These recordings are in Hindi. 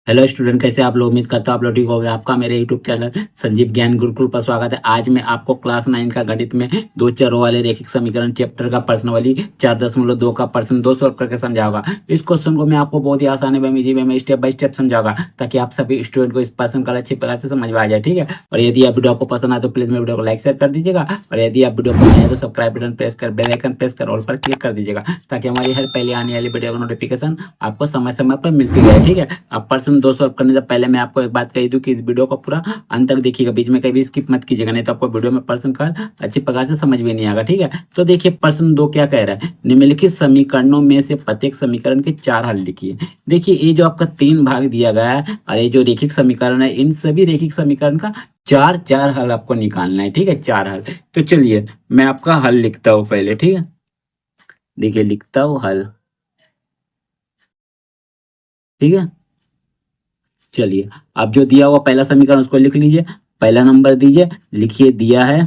हेलो स्टूडेंट, कैसे आप लोग? उम्मीद करता हूँ आप लोग ठीक हो गए। आपका मेरे यूट्यूब चैनल संजीव ज्ञान गुरुकुल पर स्वागत है। आज मैं आपको क्लास 9 का गणित में दो चरों वाले रैखिक समीकरण चैप्टर का प्रश्नावली 4.2 का प्रश्न 2 सॉल्व करके समझाऊंगा। इस क्वेश्चन को मैं आपको बहुत ही आसानी में स्टेप बाय स्टेप समझाऊंगा ताकि आप सभी स्टूडेंट को इस प्रश्न का अच्छी प्रकार से समझ में आ जाए। ठीक है, और यदि आप वीडियो आपको पसंद आए तो प्लीज मेरे वीडियो को लाइक शेयर कर दीजिएगा, और यदि आप वीडियो पसंद आए तो सब्सक्राइब बटन प्रेस कर बेल आइकन प्रेस कर ऑल पर क्लिक कर दीजिएगा ताकि हमारी हर पहले आने वाली वीडियो का नोटिफिकेशन आपको समय समय पर मिलती रहे। ठीक है, अब प्रश्न 2 सॉल्व करने से पहले मैं आपको एक बात कही दूं कि इस वीडियो को पूरा अंत तक देखिएगा, बीच में कभी स्किप मत कीजिएगा, नहीं तो आपको वीडियो में प्रश्न का अच्छी प्रकार से समझ में नहीं आएगा। ठीक है, तो देखिए प्रश्न 2 क्या कह रहा है, निम्नलिखित समीकरणों में से प्रत्येक समीकरण के 4 हल लिखिए। देखिए ये जो आपका 3 भाग दिया गया है और ये जो रेखिक समीकरण है, इन सभी रेखिक समीकरण का 4 हल आपको निकालना है। ठीक है, 4 हल। तो चलिए मैं आपका हल लिखता हूँ पहले। ठीक है, देखिए लिखता हूँ हल। ठीक है, चलिए अब जो दिया हुआ पहला समीकरण उसको लिख लीजिए, पहला नंबर दीजिए, लिखिए दिया है।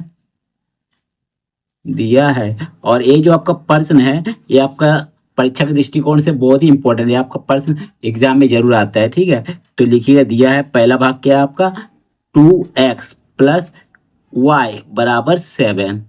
और ये जो आपका प्रश्न है ये आपका परीक्षा के दृष्टिकोण से बहुत ही इंपॉर्टेंट है, आपका प्रश्न एग्जाम में जरूर आता है। ठीक है, तो लिखिएगा दिया है, पहला भाग क्या है आपका 2x प्लस वाई बराबर 7।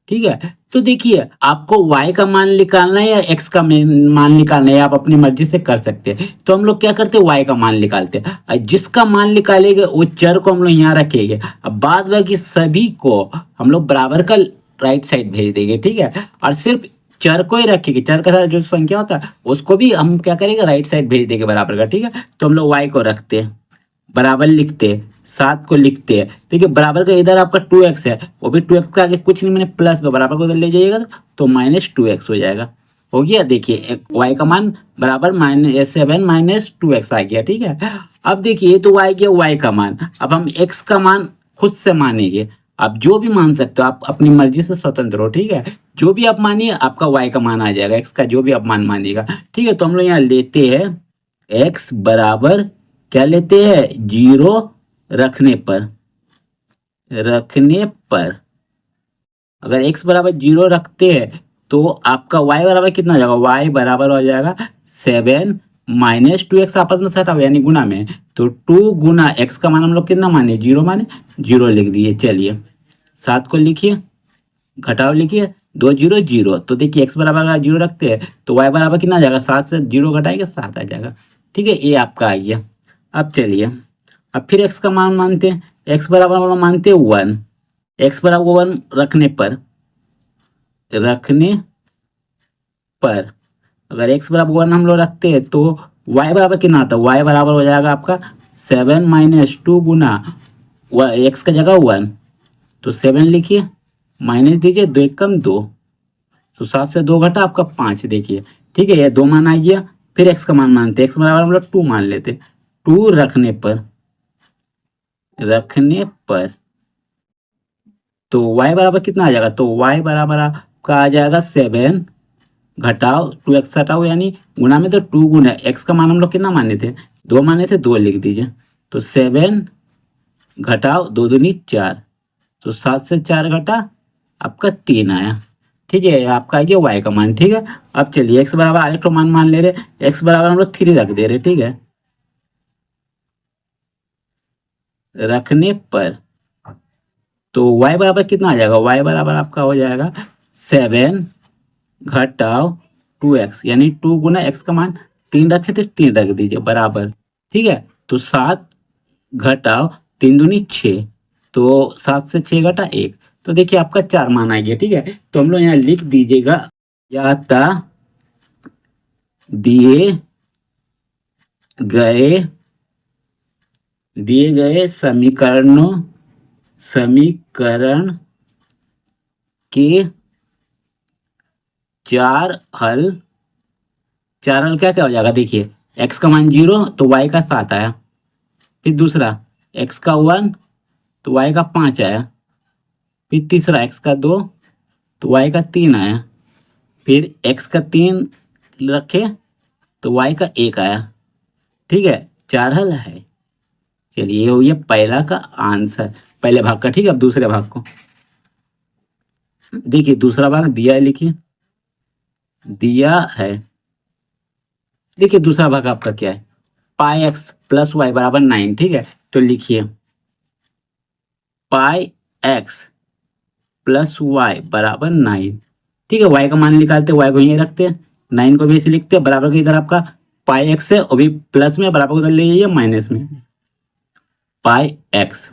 ठीक है, तो देखिए आपको y का मान निकालना है या x का मान निकालना है, आप अपनी मर्जी से कर सकते हैं। तो हम लोग क्या करते हैं, y का मान निकालते हैं, और जिसका मान निकालेंगे वो चर को हम लोग यहाँ रखेंगे। अब बाद बाकी सभी को हम लोग बराबर का राइट साइड भेज देंगे। ठीक है, और सिर्फ चर को ही रखेंगे, चर के साथ जो संख्या होता है उसको भी हम क्या करेंगे, राइट साइड भेज देंगे बराबर का। ठीक है, तो हम लोग y को रखते हैं, बराबर लिखते हैं, 7 को लिखते हैं। देखिए बराबर का इधर आपका 2x है, वो भी 2x का आगे कुछ नहीं, मैंने प्लस दो बराबर को उधर ले जाइएगा तो -2x हो जाएगा। हो गया, देखिए y का मान बराबर -7 - 2x आ गया। ठीक है, अब देखिए ये तो y गया y का मान, अब हम x का मान खुद से मानेंगे। आप जो भी मान सकते हो, आप अपनी मर्जी से स्वतंत्र हो। ठीक है, जो भी आप मानिए आपका y का मान आ जाएगा, x का जो भी आप मान मानिएगा। ठीक है, तो हम लोग यहाँ लेते हैं x बराबर क्या लेते हैं, 0 रखने पर अगर x बराबर 0 रखते हैं तो आपका y बराबर कितना हो जाएगा, y बराबर हो जाएगा 7 - 2x आपस में सटा हुआ यानी गुना में, तो 2 गुना x का मान हम लोग कितना माने, 0 माने, 0 लिख दिए। चलिए 7 को लिखिए, घटाओ लिखिए, 2 0 0, तो देखिए x बराबर अगर 0 रखते हैं तो y बराबर कितना आ जाएगा, 7 से 0 घटाएंगे 7 आ जाएगा। ठीक है, ये आपका आ गया। अब चलिए अब फिर x का मान मानते हैं, x बराबर हम लोग मानते हैं 1, x बराबर 1 रखने पर अगर x बराबर 1 हम लोग रखते हैं तो y बराबर कितना आता है, y बराबर हो जाएगा आपका 7 - 2 गुना x का जगह 1, तो 7 लिखिए, माइनस दीजिए, 2 एक कम 2, तो 7 से 2 घटा आपका 5। देखिए ठीक है, ये 2 मान आ गया। फिर x का मान मानते, x बराबर हम लोग 2 मान लेते, 2 रखने पर तो y बराबर कितना आ जाएगा, तो y बराबर आपका आ जाएगा 7 घटाओ 2x हटाओ यानी गुना में, तो 2 गुना x का मान हम लोग कितना माने थे, 2 माने थे, 2 लिख दीजिए, तो 7 घटाओ 2 दूनी 4, तो 7 से 4 घटा आपका 3 आया। ठीक है, आपका आ गया y का मान। ठीक है, अब चलिए x बराबर आगे तो मान ले रहे, x बराबर हम लोग 3 रख दे रहे। ठीक है, रखने पर तो y बराबर कितना आ जाएगा, y बराबर आपका हो जाएगा 7 घटाओ 2x यानी 2 गुना x का मान 3 रखे थे, 3 रख दीजिए बराबर। ठीक है, तो 7 घटाओ 3 दूनी 6, तो 7 से 6 घटा 1, तो देखिए आपका 4 मान आ गया। ठीक है, तो हम लोग यहाँ लिख दीजिएगा, या दिए गए समीकरण के 4 हल। 4 हल क्या क्या हो जाएगा, देखिए x का मान 0 तो y का 7 आया, फिर दूसरा x का 1 तो y का 5 आया, फिर तीसरा x का 2 तो y का 3 आया, फिर x का 3 रखे तो y का 1 आया। ठीक है, 4 हल है। चलिए ये हो गया पहला का आंसर, पहले भाग का। ठीक है, अब दूसरे भाग को देखिए, दूसरा भाग दिया है, लिखिए दिया है। देखिए दूसरा भाग आपका क्या है, पाई एक्स प्लस वाई बराबर 9, ठीक है। तो लिखिए पाई एक्स प्लस वाई बराबर 9, ठीक है। वाई का मान निकालते, वाई को यहीं रखते हैं, 9 को भी ऐसे लिखते हैं, बराबर के इधर आपका पाई एक्स है, और भी प्लस में, बराबर को इधर ले जाइए माइनस में, पाई एक्स।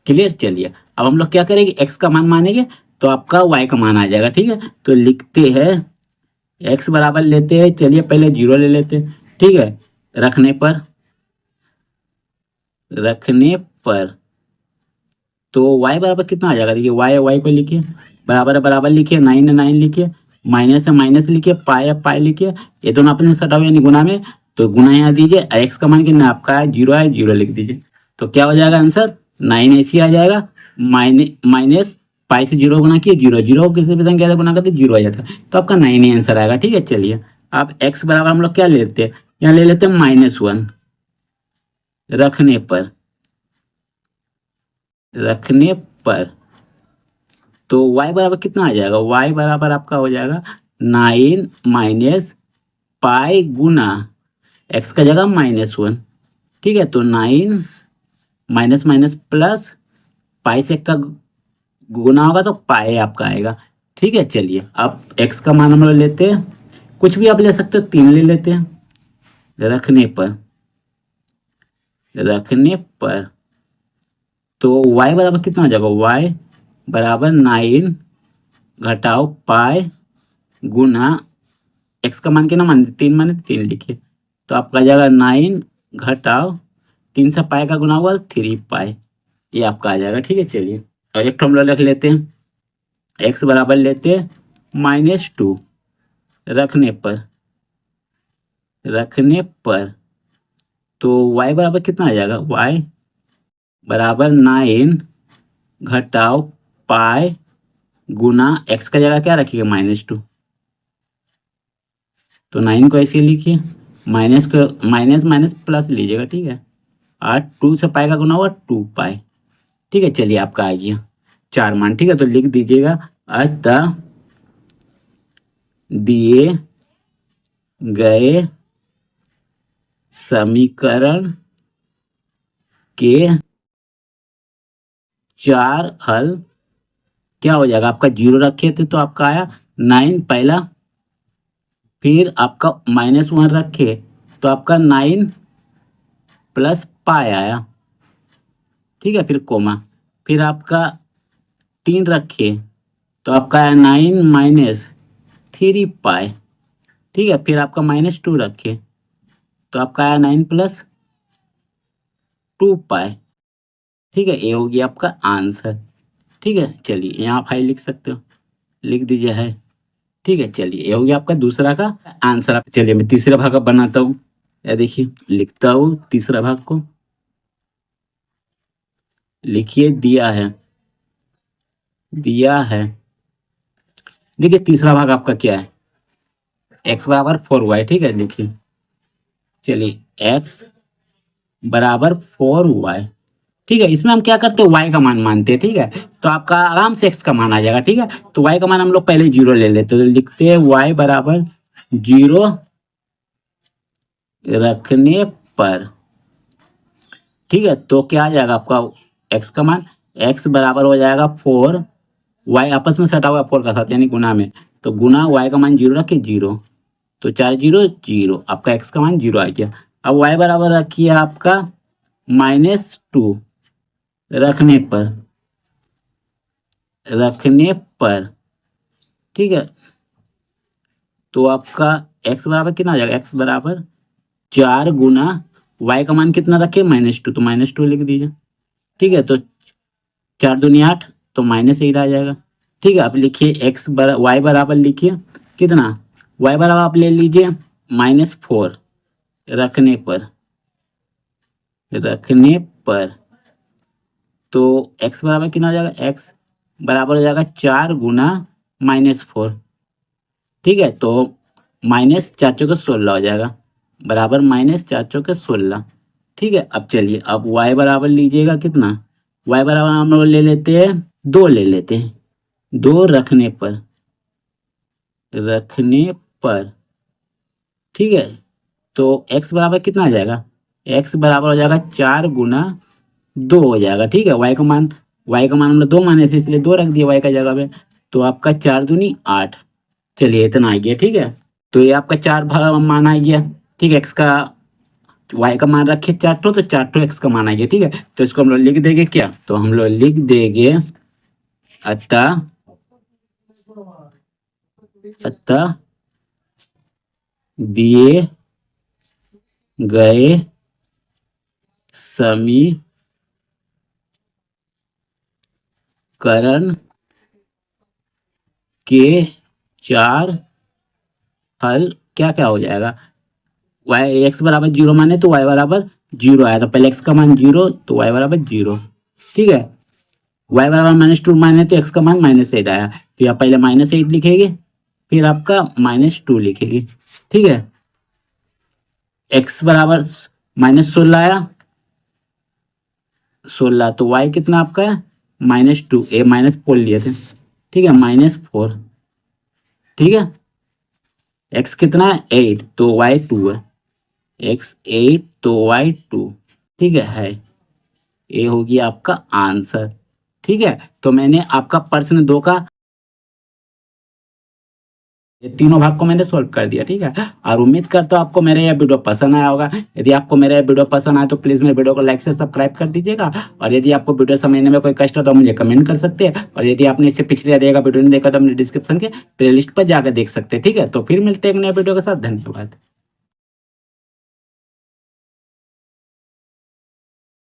क्लियर। चलिए अब हम लोग क्या करेंगे, एक्स का मान मानेंगे तो आपका वाई का मान आ जाएगा, ठीक है। तो लिखते हैं एक्स बराबर लेते हैं, चलिए पहले 0 ले लेते हैं, ठीक है। रखने पर तो y बराबर कितना आ जाएगा, देखिए y को लिखिए, बराबर है बराबर लिखिए, 9 है 9 लिखिए, माइनस है माइनस लिखिए, पाई है पाई लिखिए, ये दोनों आपस में सटा हुआ यानी गुना में, तो गुना यहाँ दीजिए, x का मान कितना आपका है 0 है, 0 लिख दीजिए। तो क्या हो जाएगा आंसर, 9 ऐसी आ जाएगा, माइनस पाई से 0 गुना किए 0, 0 किसी भी संख्या से गुना करते 0 आ जाता है, तो आपका 9 ही आंसर आएगा, ठीक है। चलिए आप x बराबर हम लोग क्या लेते हैं, यहाँ ले लेते हैं -1, रखने पर तो y बराबर कितना आ जाएगा, y बराबर आपका हो जाएगा 9 माइनस पाई गुना x का जगह -1, ठीक है। तो 9 माइनस माइनस प्लस पाई से का गुना होगा तो पाई आपका आएगा, ठीक है। चलिए अब x का मान हम लोग लेते हैं, कुछ भी आप ले सकते हो, 3 ले लेते हैं, रखने पर तो y बराबर कितना हो जाएगा, y बराबर 9 घटाओ पाई गुना x का मान कितना मान 3 माने 3 लिखिए, तो आपका जाएगा 9 घटाओ 3 से पाई का गुना हुआ 3 पाई, ये आपका आ जाएगा, ठीक है। चलिए और एक हम लोग रख लेते हैं, x बराबर लेते हैं -2, रखने पर तो y बराबर कितना आ जाएगा, y बराबर 9 घटाओ पाई गुना x का जगह क्या रखिएगा -2, तो 9 को ऐसे लिखिए, माइनस को माइनस माइनस प्लस लीजिएगा, ठीक है। 8 2 से पाई का गुना हुआ 2 पाई, ठीक है। चलिए आपका आ गया 4 मान, ठीक है। तो लिख दीजिएगा अतः दिए गए समीकरण के 4 हल क्या हो जाएगा, आपका 0 रखे थे तो आपका आया 9 पहला, फिर आपका -1 रखे तो आपका 9 प्लस पाई आया, ठीक है। फिर कोमा, फिर आपका 3 रखे तो आपका आया 9 माइनस 3 पाई, ठीक है। फिर आपका -2 रखे तो आपका आया 9 प्लस 2 पाई, ठीक है। ये हो गया आपका आंसर, ठीक है। चलिए यहाँ आप हाई लिख सकते हो, लिख दीजिए है, ठीक है। चलिए ये हो गया आपका दूसरा का आंसर। चलिए मैं तीसरा भाग अब बनाता हूँ, या देखिए लिखता हूँ तीसरा भाग को, लिखिए दिया है, देखिए तीसरा भाग आपका क्या है, x बराबर 4y, ठीक है। लिखिए चलिए x बराबर 4y, ठीक है। इसमें हम क्या करते हैं, y का मान मानते हैं, ठीक है। तो आपका आराम से x का मान आ जाएगा, ठीक है। तो y का मान हम लोग पहले 0 ले लेते हैं, तो लिखते हैं y बराबर 0 रखने पर, ठीक है। तो क्या आ जाएगा आपका x का मान, x बराबर हो जाएगा 4, y आपस में सटा हुआ 4 का साथ यानी गुना में, तो गुना y का मान 0 रखे 0, तो 4 0 0, आपका x का मान 0 आ गया। अब y बराबर रखिए आपका -2 रखने पर, ठीक है। तो आपका x बराबर कितना आ जाएगा, x बराबर 4 गुना y का मान कितना रखे -2, तो -2 लिख दीजिए, ठीक है। तो 4 दूनी 8, तो -8 आ जाएगा, ठीक है। आप लिखिए y बराबर लिखिए कितना, y बराबर आप ले लीजिए -4 रखने पर तो x बराबर कितना हो जाएगा, x बराबर हो जाएगा 4 गुना -4, ठीक है। तो -4 चौके 16 हो जाएगा, बराबर -4 चौके 16, ठीक है। अब चलिए अब y बराबर लीजिएगा कितना, y बराबर हम लोग ले लेते हैं 2 ले लेते हैं, 2 रखने पर, ठीक है। तो x बराबर कितना आ जाएगा, x बराबर हो जाएगा 4 गुना 2 हो जाएगा। ठीक है, y का मान हम लोग 2 माने थे इसलिए 2 रख दिया y का जगह पे। तो आपका 4 दूनी 8। चलिए इतना आ गया। ठीक है, तो ये आपका 4 भाग मान आ गया। ठीक है, x का y का मान रखे 4 तो 4 x का मान आ गया। ठीक है, तो इसको हम लोग लिख देंगे क्या, तो हम लोग लिख देंगे अतः दिए गए समीकरण के 4 हल क्या क्या हो जाएगा। वाई एक्स बराबर 0 माने तो y बराबर 0 आया, तो पहले x का मान 0 तो y बराबर 0। ठीक है, y बराबर -2 माने तो x का मान -8 आया, तो आप पहले -8 लिखेंगे फिर आपका -2 लिखेंगे। ठीक है, x बराबर -16 आया, 16 तो y कितना आपका है -2, ए -4 लिए थे। ठीक है, -4। ठीक है, x कितना है 8 तो y 2 है, x 8 तो y 2। ठीक है, ये होगी आपका आंसर। ठीक है, तो मैंने आपका प्रश्न 2 का ये तीनों भाग को मैंने सोल्व कर दिया। ठीक है, और उम्मीद करता हूँ आपको मेरा यह वीडियो पसंद आया होगा। यदि आपको मेरा यह वीडियो पसंद आए तो प्लीज़ मेरे वीडियो को लाइक से सब्सक्राइब कर दीजिएगा, और यदि आपको वीडियो समझने में कोई कष्ट हो तो मुझे कमेंट कर सकते हैं, और यदि आपने इससे पिछले दिया वीडियो नहीं देखा तो अपने डिस्क्रिप्शन के प्लेलिस्ट पर जाकर देख सकते हैं। ठीक है, तो फिर मिलते हैं एक नए वीडियो के साथ। धन्यवाद।